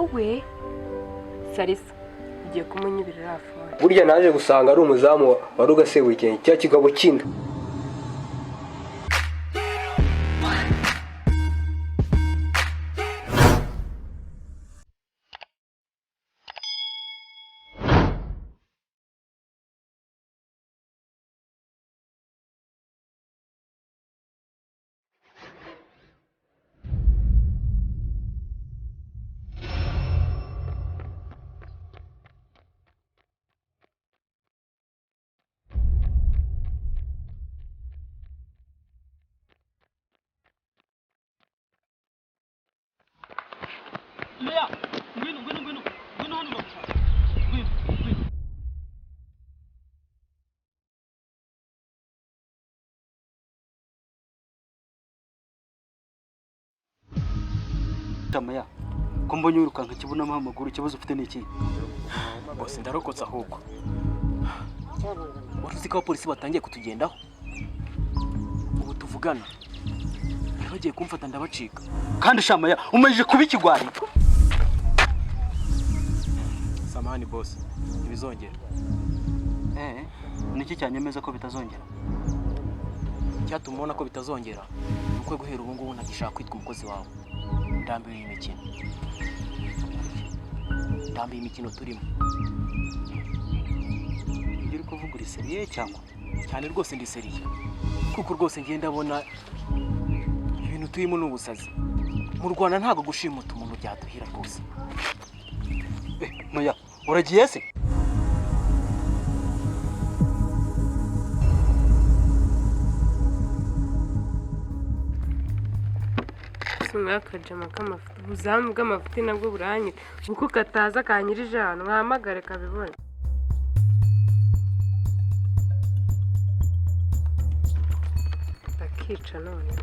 wowe Sarisa ugiye kumunyibirira afone. Burya naje gusanga ari umuzamu wa Rugasebuye cya kigabo kinda. Maya, ngwino hano bamushaka. Ngwino. Maya, ko mbonye wirukanka kibunamo amaguru, ikibazo ufite n'iki? Bose ndarokotse ahubwo. Waruzi ko abapolisi batangiye kutugendaho? Ubu tuvugana. Bagiye kumfata ndabacika. Kandi Maya, umeje kuba ikigwari. Samahani boss, ntibizongera. Niki cyanyemeza ko bitazongera? Cyatuma ubona ko bitazongera nuko guhera ubu ngubu ntagishaka kwitwa umukozi wawe. Ndambiwe imikino. Ndambiwe imikino turimo. Ngiye kuvuga uri seriye cyangwa? Cyane rwose ndi seriye. Kuko rwose ngiye ndabona ibintu turimo n'ubusazi. Mu Rwanda ntago gushimuta umuntu byaduhira rwose. Maya, uragiye se? Akajama k'amafuti ubuzamu bw'amafuti nabwo buranyira uko kataza kanyirije hano nkahamagare kabibone. Akica none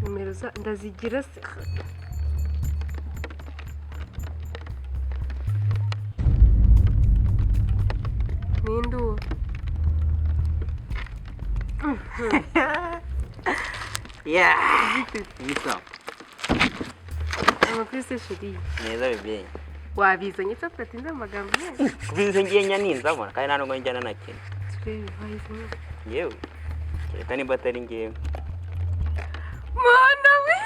nimero ndazigira se. Nindu Yeah. Yitwa. Amakrise shiri. Neza bebe. Wabizanye cyafata inda amagambo menshi. Kubize ngiye nyaninza mbona kandi nano njyana na kintu. Wabizanye. Yewe. Kereka ni batari ngiye. Mana we.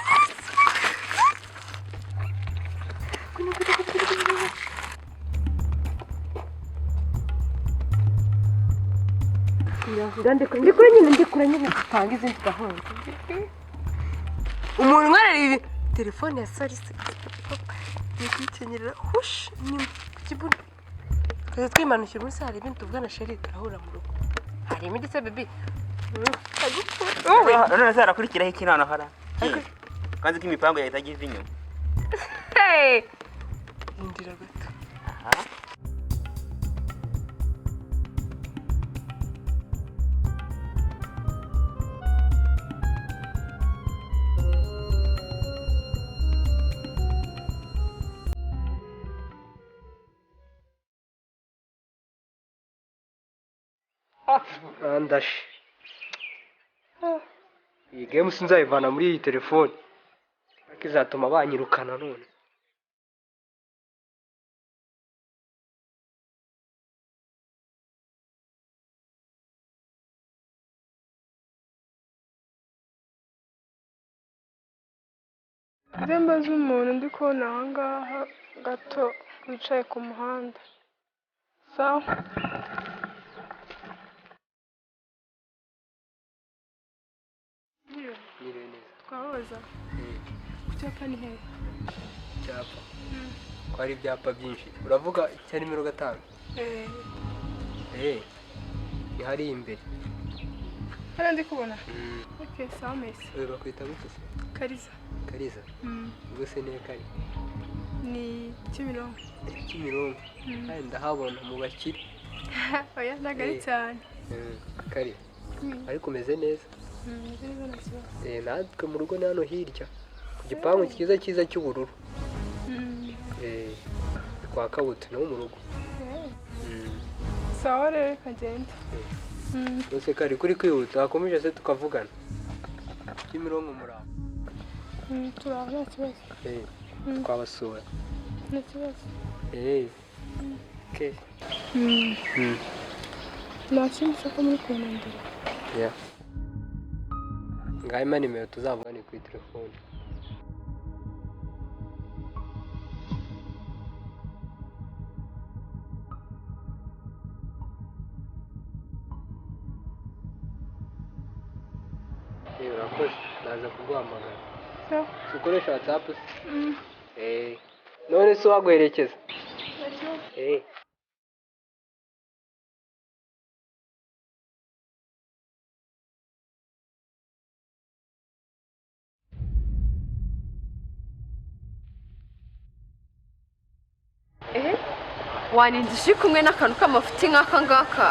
Ndikura nyine tanga izindi gahunda. Umuntu mwarari ibi telefone ya Sarisa. Yikenyerera hush ni kibuni. Kaza twimanukira umunsi hari ibintu tuvugana sheri turahura mu rugo. Hari imidise baby. None zarakurikiraho iki nano hara. Kanzi ko imipango yahita agize inyuma. Hey. Indira gato. Aha. Andashe. Iyi game sinzayivana muri iyi telefone. Akizatuma banyirukana none. Mbaza umuntu ndi kubona aha ngaha gato wicaye ku muhanda. Sawa. Twahoza. Kucyapa ni hehe? Cyapa. Ko ari ibyapa byinshi. Uravuga icya nimero 5? Ihari imbere. Hano ndi kubona. Okay, sawa mesi. Bakwita gute se? Kariza. Kariza? Ubwo se ne kari? Ni Kimironko. Kimironko. Kandi ndahabona mu bakire. Oya nagari cyane. Kari. Ariko umeze neza. Natwe mu rugo ni hano hirya ku gipangu cyiza cy'ubururu. Kwa Kabuto no mu rugo. Sawa rero kagenda. Bose kari kuri kwihuta akomeje se tukavugana. Kimironko muraba. turaho nta kibazo. twabasura. Nta kibazo. Okay. Nta kindi ushaka muri kunambira. Yeah. Ngaho imana nimero tuzavugane kuri telefone. Urakoze, naza kuguhamagara. Sawa. Ukoresha WhatsApp se? None se waguherekeza? Nta kibazo. waninze uje kumwe n'akantu k'amafuti nk'aka ngaka.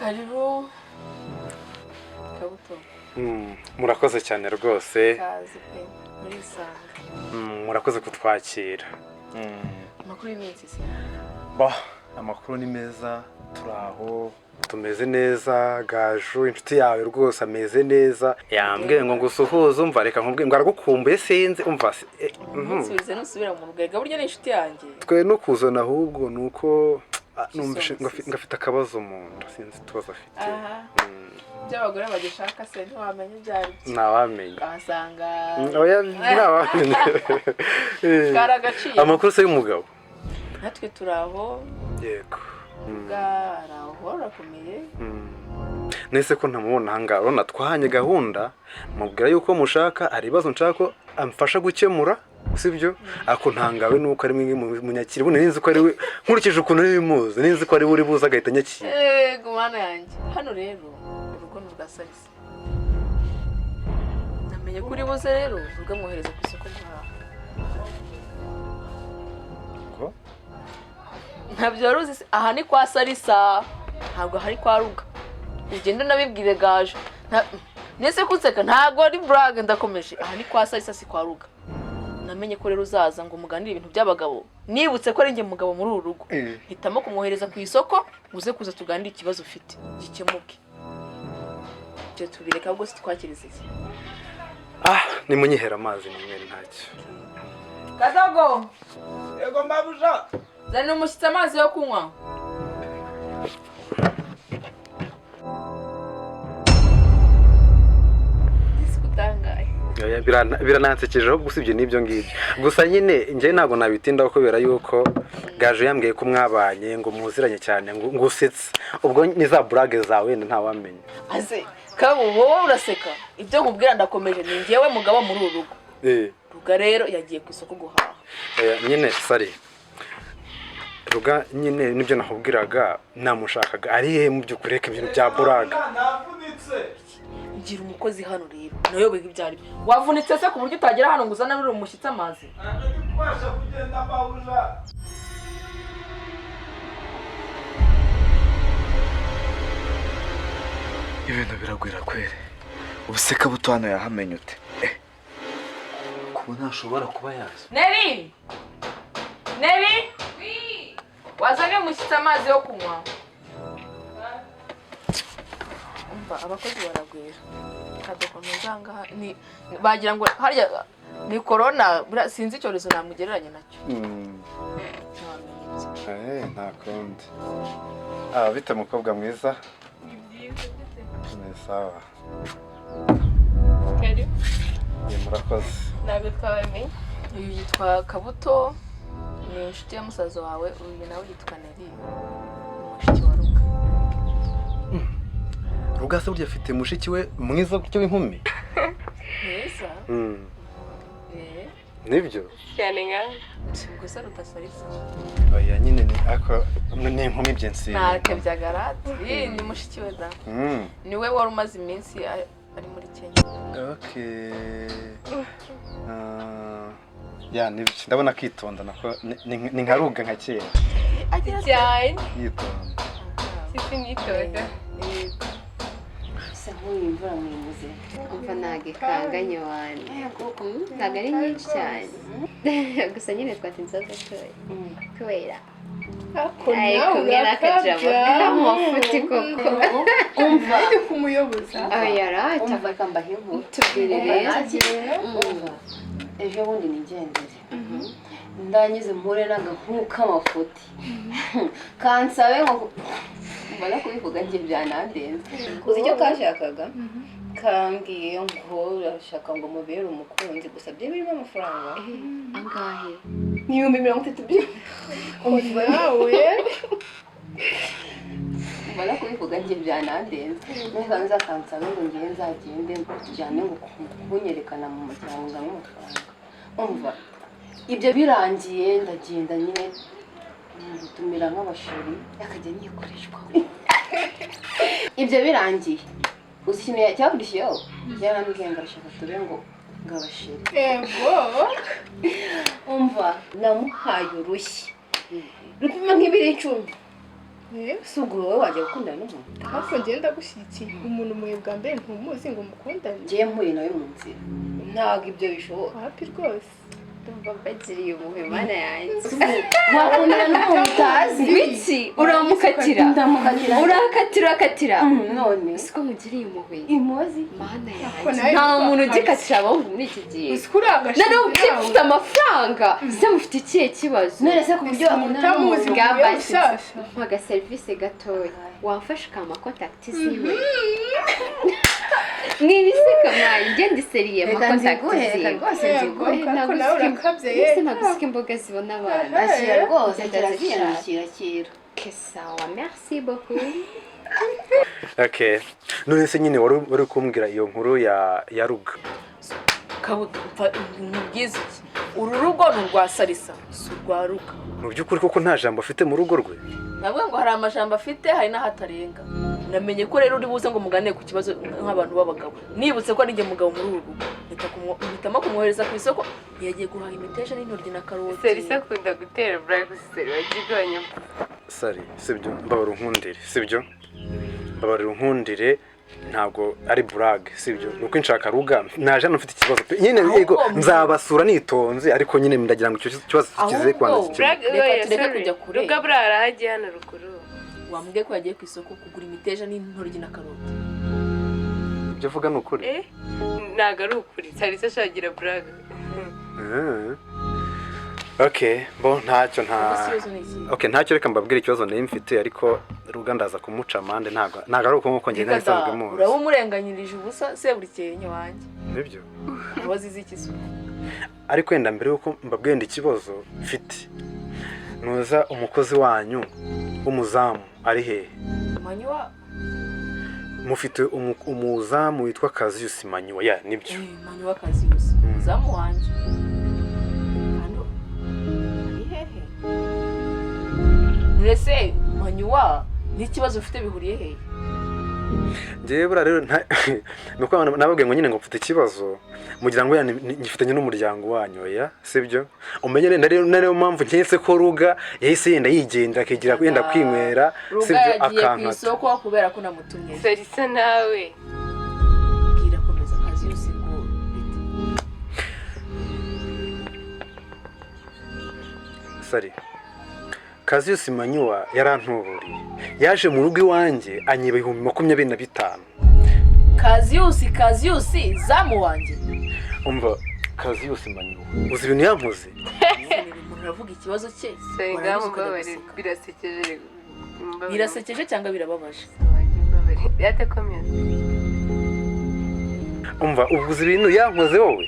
Karibu Kabuto. Murakoze cyane rwose. Kazi pe muri Isanga. Murakoze kutwakira. Amakuru y'iminsi se. Amakuru ni meza, turaho tumeze neza. Gaju inshuti yawe rwose ameze neza. Yambwiye ngo ngusuhuze, umva reka nkubwiye ngo aragukumbuye sinzi, umva Nsubize nusubira mu rugega burya ni inshuti yanjye. Twe no kuzana ahubwo nuko numvishe ngafite akabazo mu nda, sinzi tubaza afite. By'abagore bagishaka se ntiwamenye byari. Ntawamenye. Ahasanga. Oya ntawamenye. Karagaciye. Amakuru se y'umugabo. Natwe turaho. Yego. Bwaraho rakomeye. Nese ko ntamubona hanga urona twahanye gahunda mubwira yuko mushaka ari bibazo nshaka ko amfasha gukemura sibyo ako ntangawe nuko ari mwingi munyakiri bune ninzi ko ari we nkurikije ukuntu nibimuze ninzi ko ari uri buza agahita nyakiri. Gumana yanjye hano rero urugo n'urwasalise namenye kuri buze rero urugo mwohereza ku isoko ntaha ko ntabyo ruzi aha ni kwa Salisa ntabwo hari kwa Ruga ugenda nabibwire Gaje nese kunseka ntabwo ari brag ndakomeje aha ni kwa Salisa si kwa Ruga namenye ko rero uzaza ngo muganire ibintu by'abagabo nibutse ko ari nge mugabo muri uru rugo hitamo kumwohereza ku isoko uze kuza tuganire ikibazo ufite gikemuke cyo tubireka ubwo twakirize iki ni munyihera amazi nimwe ntacyo. Kadogo Yego mbabuja. zana umushyitsi amazi yo kunywa. Biranansekeje ahubwo usibye n'ibyo ngibyo gusa nyine njye ntabwo nabitindaho kubera yuko Gaje yambwiye ko mwabanye ngo muziranye cyane ngo usetse ubwo ni za brage zawe ntawamenye. Aze kabo wowe uraseka ibyo nkubwira ndakomeje ni ngewe mugabo muri uru rugo. Ruga rero yagiye ku isoko guhaha. Nyine sari Ruga nyine nibyo nakubwiraga namushakaga ari mu by'ukuri reka ibintu bya buraga. Ngira umukozi hano rero nayo bega ibyari wavunitse se ku buryo utagera hano ngo uzana ruri umushyitsi amazi. Ibintu biragwira kwere. Ubuseka buto hano yahamenye ute? Kuba ntashobora kuba yaza. Neri wazanye umushyitsi amazi yo kunywa. Abakozi baragwira kadokomeza ngaha ni bagira ngo harya ni corona sinzi icyorezo namugereranya nacyo. Nta kundi. Bita mukobwa mwiza. Sawa. Kari. Murakoze. Ntabwo twabamenye. Uyu yitwa Kabuto ni inshuti ya musaza wawe uyu nawe yitwa Neri mushiki wa Ruga. Ruga se burya afite mushiki we mwiza gutyo w'inkumi? Mwiza? Nibyo? cyane nka gusa rutasarisa. Oya nyine ni ako ni inkumi byensi. Ntacyo byagarati. Ni mushiki we da. Niwe wari umaze iminsi ari muri Kenya. Okay. Ya nibyo ndabona kwitonda nako ni nka Ruga nka kera. cyane Yitonda. sisi nitonda se nk'uyu imvura mwimuze umva nagikanganye wane ntabwo ari nyinshi cyane gusa nyine twatinze gatoya kubera ari kumwe n'akajabo k'amafuti koko umva ari kumuyoboza yaraca umva kambaho inkuru tubwire rero ejo bundi nigendere ndangize mpure n'agahungu k'amafuti kansabe ngo mbona kubivuga njye byanandenze uzi icyo kashakaga kambwiye ngo urashaka ngo mubere umukunzi gusa byo birimo amafaranga angahe ni 30,000 byo umva yawe mbona kubivuga njye byanandenze neza nzakansabe ngo ngiye nzagende tujyane ngo kunyerekana mu muryango ndamwe amafaranga umva ibyo birangiye ndagenda nyine gutumira nk'abashuri akajya nikoreshwa ibyo birangiye uzi ikintu cyakurikiyeho yarambwiye ngo arashaka tube ngo ngabashiri ego umva namuhaye urushyi rupima nk'ibiri 10 sugu wowe wajya gukundana n'umuntu hafi ngenda gushyikiye umuntu muye bwa mbere ntumuzi ngo mukundane ngiye mpuye nawe mu nzira ntabwo ibyo bishoboka hafi rwose ndumva mbagiriye umuhe mana yanjye wakundana n'umuntu utazi biki uramukatira ndamukatira urakatira none siko mugiriye umuhe imozi mana yanjye nta muntu ugikatira abahungu muri iki gihe usikurangasha none ufite amafaranga se mufite ikihe kibazo none se ku buryo utamuzi bwa ngo basi ushyashya mpaga serivisi gatoya wamfasha ukama kontakiti ziwe mwibiseka mwanjye ndiseriye amakontakiti ziwe rwose yego kako nawe urakabye ye ese nagusika imboga zibona abantu ashyira rwose kiraziyandikira kesawa merci beaucoup Okay. None se nyine wari kumbwira iyo nkuru ya Ruga. Mubwiza iki uru rugo ni urwa Sarisa si urwa Ruga. Mu by'ukuri koko nta jambo afite mu rugo rwe? Nabwo ngo hari amajambo afite hari n'ahatarenga. Namenye ko rero uri buze ngo muganire ku kibazo nk'abantu b'abagabo. Nibutse ko ari njye mugabo muri uru rugo. Mpitamo kumwohereza ku isoko yagiye guhaha imiteja n'intoryi na karoti. Sarisa akunda gutera brag seri wagiganya. Sari, sibyo mbabara unkundire, sibyo? Mbabara unkundire ntabwo ari brag, sibyo? Nuko nshaka Ruga naje nufite ikibazo. Nyine yego nzabasura nitonze ariko nyine ndagira ngo icyo kibazo kize kwanza Brag reka kujya kure. Ruga brara hagiye hano ruguru. Wambwiye ko yagiye ku isoko kugura imiteja n'intoryi na karoti. Ibyo vuga ni ukuri? Ntago ari ukuri. Sarisa ashagira brag. Okay, bo ntacyo ntacyo reka mbabwire ikibazo nari mfite ariko Ruga ndaza kumuca amande ntago ari uko nko ngenda nsanzwe muzi. Uraba umurenganyirije ubusa se buri kenye wanjye. Nibyo. Abazize ikisuko. Ariko wenda mbere yuko mbabwenda ikibazo mfite. Nuza umukozi wanyu w'umuzamu ari hehe? Manywa mufite umuzamu witwa Kazius Manywa ya nibyo Manywa Kazius umuzamu wanje hano ari hehe Nese Manywa n'ikibazo ufite bihuriye hehe Ngiye bura rero nuko nababwiye ngo nyine ngo mfite ikibazo mugira ngo ngifitanye n'umuryango wanyu ya sibyo umenye rero mpamvu nketse ko Ruga yahise yenda yigendera akigira kwenda kwinywera sibyo akankata ku isoko kubera ko namutumye Sarisa nawe bwira komeza Kazius ngo Sari Kazius Manywa yarantuburiye yaje mu rugo iwanjye anyiba 25,000 Kazius zamu wanjye umva Kazius Manywa uzi ibintu yankoze uravuga ikibazo cye birasekeje cyangwa birababaje umva uvuze ibintu yankoze wowe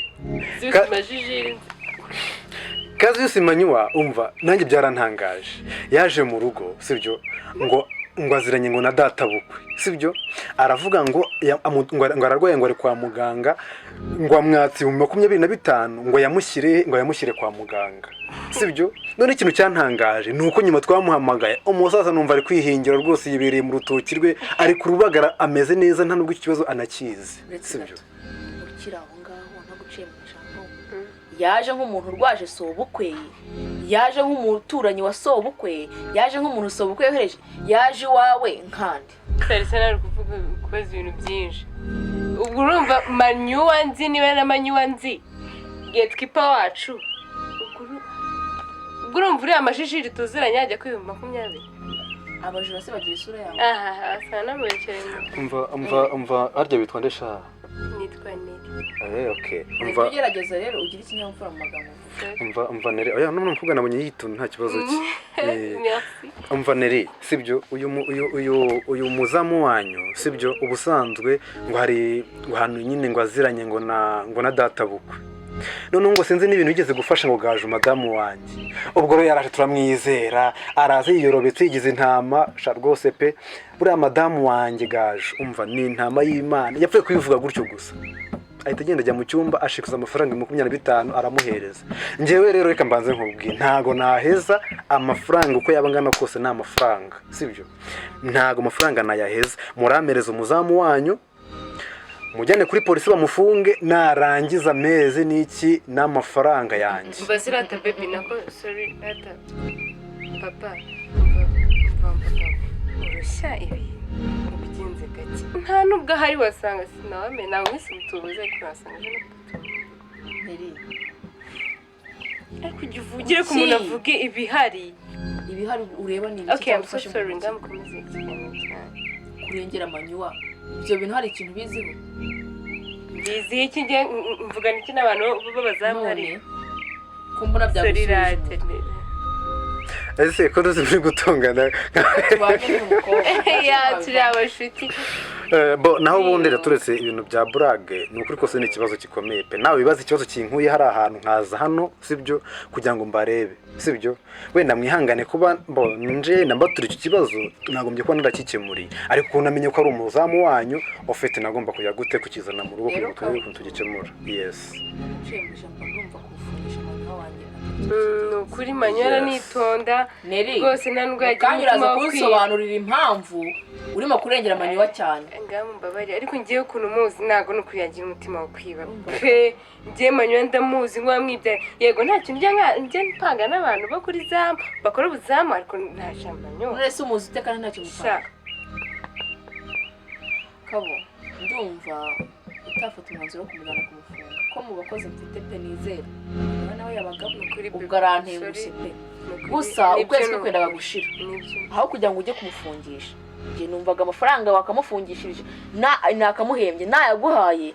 kazi yose manywa umva nanjye byarantangaje yaje mu rugo sibyo ngo aziranye ngo na data bukwe sibyo aravuga ngo ararwaye ngo ari kwa muganga ngo amwatsi 25 ngo yamushyire kwa muganga sibyo none ikintu cyantangaje nuko nyuma twamuhamagaye umusaza numva ari kwihingira rwose yibereye mu rutoki rwe ari kurubagara ameze neza nta nubwo ikibazo anakizi sibyo ukira aho ngaho nta guciye mu ijambo yaje nk'umuntu urwaje sobukwe yaje nk'umuturanyi wa sobukwe yaje nk'umuntu sobukwe yohereje yaje iwawe nkandi Sarisa nari kuvuga kubaza ibintu byinshi ubwo urumva manyuwa nzi niba na manyuwa nzi gatekeeper wacu ubwo urumva uriya amashishiri tuziranye ajya kwiba 20 abajura se bagira isura yawe asa n'amurekere umva arya bitwa ndesha nitwa Neri okay umva ugerageza rero ugira ikinyabupfura mu magambo umva Neri oya none mvuga nabonye yituntu nta kibazo cye umva Neri sibyo uyu muzamu wanyu sibyo ubusanzwe ngo hari hano nyine ngo aziranye ngo na data bukwe none ngo sinzi n'ibintu bigeze gufasha ngo gaje madamu wanjye ubwo rero yaraje turamwizera araze yiyorobetse yigize intama sha rwose pe buriya madamu wanjye gaje umva ni intama y'Imana yapfuye kubivuga gutyo gusa ahita agenda ajya mu cyumba ashikuza amafaranga 25 aramuhereza njyewe rero reka mbanze nkubwiye ntago naheza amafaranga uko yabangana kose na amafaranga sibyo ntago amafaranga nayaheza muramereza umuzamu wanyu mujyane kuri polisi bamufunge narangiza amezi n'iki n'amafaranga yanjye Basirata baby nako sorry ata papa urusha ibi ubigenze gake nta nubwo hari wasanga sinawame nawe wese mutubuze kurasanga je Neri ariko uvugire ku muntu avuge ibihari ureba ni iki okay I'm so sorry ndamukomeze kurengera manyuwa ibyo bintu hari ikintu biziho bizihe iki nge mvuga niki n'abantu babazamari kumbona byagusuzuma ese ko duzi gutongana ya turi abashuti bo naho ubundi turetse ibintu bya brage nukuri kose ni ikibazo gikomeye pe nawe bibaza ikibazo kinkuye hari ahantu nkaza hano sibyo kugira ngo mbarebe sibyo wenda mwihangane kuba bo nje nambatura iki kibazo nagombye kuba ndakikemuri ariko namenye ko ari umuzamu wanyu ofete nagomba kujya gute kukizana mu rugo kuko tugikemura yes kuri manyora nitonda rwose nandwa yagiye kunsobanurira impamvu urimo kurengera manywa cyane ngamubabari ariko ngiye ukuntu muzi nago no kuyagira umutima wo kwiba pe ngiye manywa ndamuzi ngo amwibya yego nta kintu njye mpanga n'abantu bo kuri zamu bakora ubuzamu ariko nta jambanyo urese umuzi utekana nta kintu mpanga kabo ndumva utafata umwanzuro wo kumujyana kumufunga ko mu bakozi mfite pe nizera nawe yabagabo ubwo arantengushe pe gusa ukwezi kwendaga gushira aho kugira ngo ujye kumufungisha nje numvaga amafaranga wakamufungishirije nakamuhembye nayaguhaye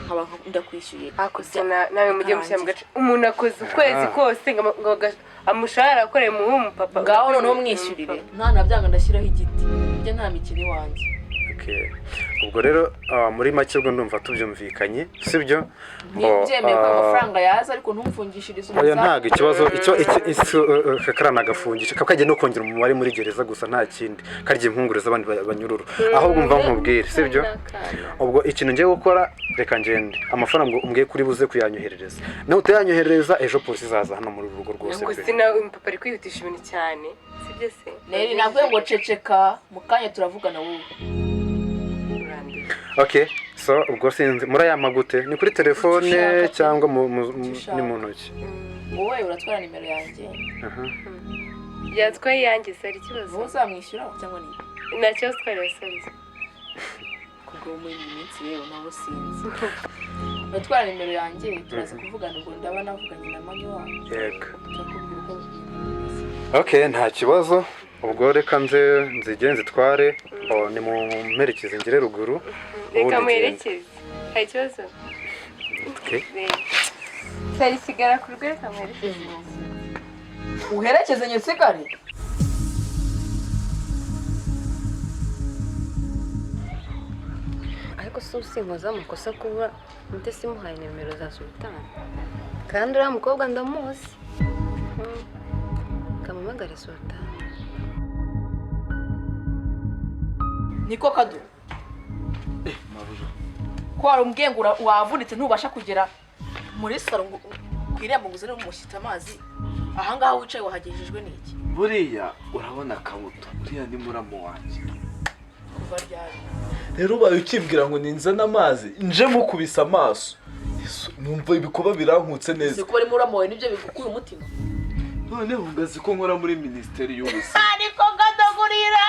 nkaba ndakwishyuye akose nawe mujye mushyira gace umuntu akoze ukwezi kose ngo amushahara akoreye mu papa ngaho noneho mwishyurire nta nabyanga ndashyiraho igiti byo nta mikino wanjye ubwo rero muri make ubwo ndumva tubyumvikanye sibyo byemeye ko amafaranga yaza ariko ntumfungishirize umuzamu ntago ikibazo kakarana agafungisha kakajya no kongera umubare muri gereza gusa nta kindi karya impungureza abandi banyururu ahubwo umva nkubwire sibyo ubwo ikintu ngiye gukora reka ngende amafaranga umbwiye kuri buze kuyanyoherereza nawe utayanyoherereza ejo polisi izaza hano muri rugo rwose pe gusa nawe papa ari kwihutisha ibintu cyane sibyo se Neri nabwiye ngo ceceka mu kanya turavugana wowe okay so ubwo sinzi murayamagute ni kuri telefone cyangwa ni mu ntoki wowe uratwara nimero yanjye yatwaye yanjye sari ikibazo wowe uzamwishyura cyangwa ni nta kibazo twarasabiza kubwo muri iyi minsi rero nabo sinzi uratwara nimero yanjye turaza kuvugana ubwo ndaba navuganye na manywa yego okay nta kibazo ubwo reka nzigenze tware ni mu mperekeze ngire ruguru reka muherekeze hari ikibazo sari sigara ku rwego reka muherekeze uherekeze nyesigare ariko si usinkoza amakosa kuba ndetse muhaye nimero za Sultan kandi uriya mukobwa ndamuzi kamamagare Sultan. niko kadu Mabuja. ko warumbwiye ngo wavunitse ntubasha kugera muri salo ngo kwirembo ngo uzane umushyitsi amazi ahangaha wicaye wahagejejwe n'iki Buriya urabona Kabuto, uriya ni muramu wanjye. kuva ryari Rero ubaye ukibwira ngo ninzana amazi, nje mukubisa amaso. Numva ibikuba birankutse neza. uzi ko bari muramu wawe nibyo bigukuye umutima Noneho ngazi ko nkora muri Minisiteri y'Ubuzima. ariko kadogurira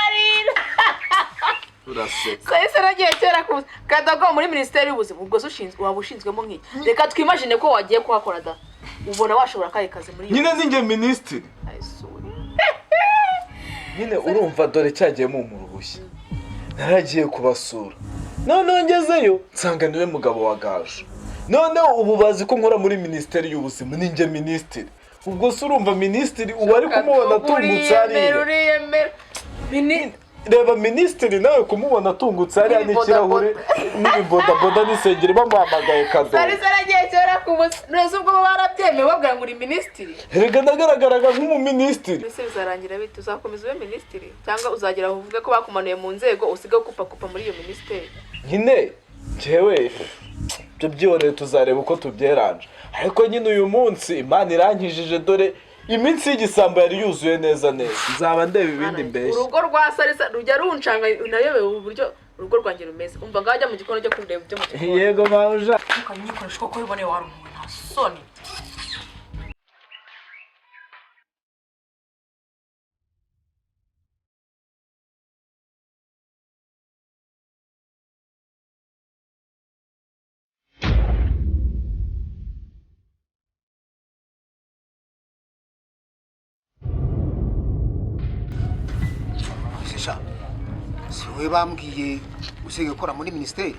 Uraseka. Kahise nagiye kera kuza kadogo muri Minisiteri y'Ubuzima ubwo se waba ushinzwemo nk'iki reka twimagine ko wagiye kuhakora da ubona washobora kahe kazi muri iyo Nyine ninjye minisitiri. Nyine urumva dore cyagiye mu ruhushya. Naragiye kubasura. Noneho ngezeyo nsanga niwe mugabo wa Gaju. Noneho ubu bazi ko nkora muri Minisiteri y'Ubuzima ninjye minisitiri. Ubwo se urumva minisitiri uwari kumubona atungutse hariya. Reba minisitiri nawe kumubona atungutse hariya n'ikirahure n'ibibodaboda n'isengeri bamuhamagaye Kado. Sari saragiye kera kubusa neza ubwo barabyemeye babwira ngo uri minisitiri. Erega ndagaragaraga nk'umuminisitiri. Ese bizarangira bite uzakomeza ube minisitiri cyangwa uzagera aho uvuge ko bakumanuye mu nzego usiga kupa muri iyo minisiteri. Nyine njyewe ibyo byihoreye tuzareba uko tubyeranje. Ariko nyine uyu munsi Imana irankijije dore iminsi y'igisambo yari yuzuye neza neza. Nzaba ndeba ibindi mbeshya. Urugo rwa Sarisa rujya runcanga unayobewe uburyo urugo rwanjye rumeze. Umva ngajya mu gikoni cyo kureba ibyo mu gikoni. Yego Mabuja. Ukanyikoresha ko ubone warumuwe nta soni. Si wowe bambwiye usigaye ukora muri minisiteri